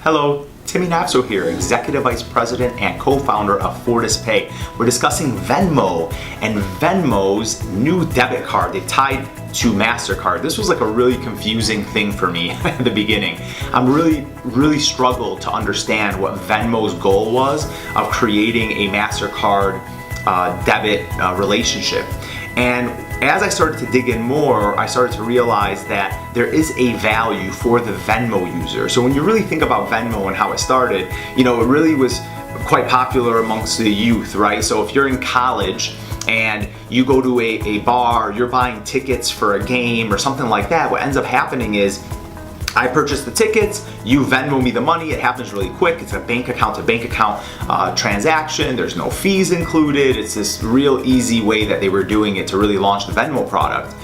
Hello, Timmy Nafso here, Executive Vice President and co-founder of FortisPay. We're discussing Venmo and Venmo's new debit card. They tied to MasterCard. This was like a really confusing thing for me at the beginning. I'm really struggled to understand what Venmo's goal was of creating a MasterCard debit relationship. And as I started to dig in more, I started to realize that there is a value for the Venmo user. So when you really think about Venmo and how it started, it really was quite popular amongst the youth, right? So if you're in college and you go to a bar, you're buying tickets for a game or something like that, what ends up happening is I purchase the tickets, you Venmo me the money, it happens really quick, it's a bank account to bank account transaction, there's no fees included, it's this real easy way that they were doing it to really launch the Venmo product.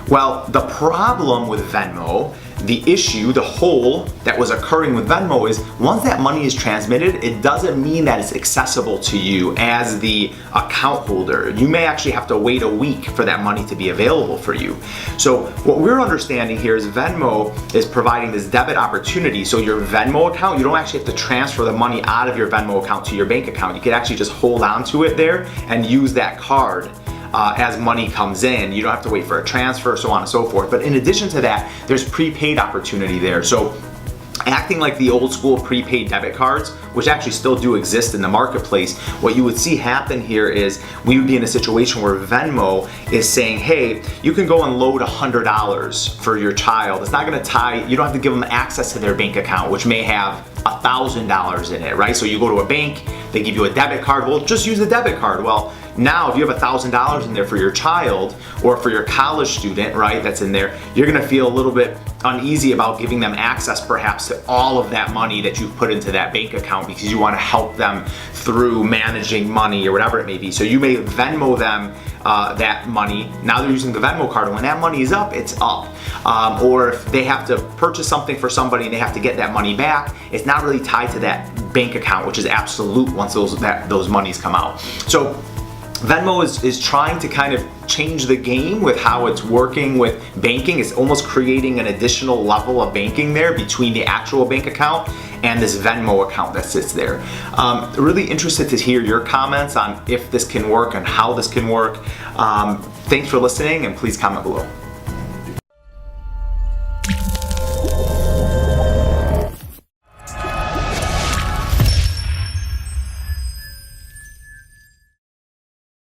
Well, the problem with Venmo, the issue, the hole that was occurring with Venmo is once that money is transmitted, it doesn't mean that it's accessible to you as the account holder. You may actually have to wait a week for that money to be available for you. So what we're understanding here is Venmo is providing this debit opportunity. So your Venmo account, you don't actually have to transfer the money out of your Venmo account to your bank account. You can actually just hold on to it there and use that card as money comes in. You don't have to wait for a transfer, so on and so forth. But in addition to that, there's prepaid opportunity there. So acting like the old school prepaid debit cards, which actually still do exist in the marketplace, what you would see happen here is we would be in a situation where Venmo is saying, hey, you can go and load $100 for your child. It's not gonna tie, you don't have to give them access to their bank account, which may have $1,000 in it, right? So you go to a bank, they give you a debit card, well, just use the debit card. Well, now if you have $1,000 in there for your child or for your college student, right, that's in there, you're gonna feel a little bit uneasy about giving them access perhaps to all of that money that you've put into that bank account because you want to help them through managing money or whatever it may be. So you may Venmo them that money. Now they're using the Venmo card, and when that money is up, it's up. Or if they have to purchase something for somebody and they have to get that money back, it's not really tied to that bank account, which is absolute once those monies come out. So Venmo is trying to kind of change the game with how it's working with banking. It's almost creating an additional level of banking there between the actual bank account and this Venmo account that sits there. Really interested to hear your comments on if this can work and how this can work. Thanks for listening, and please comment below.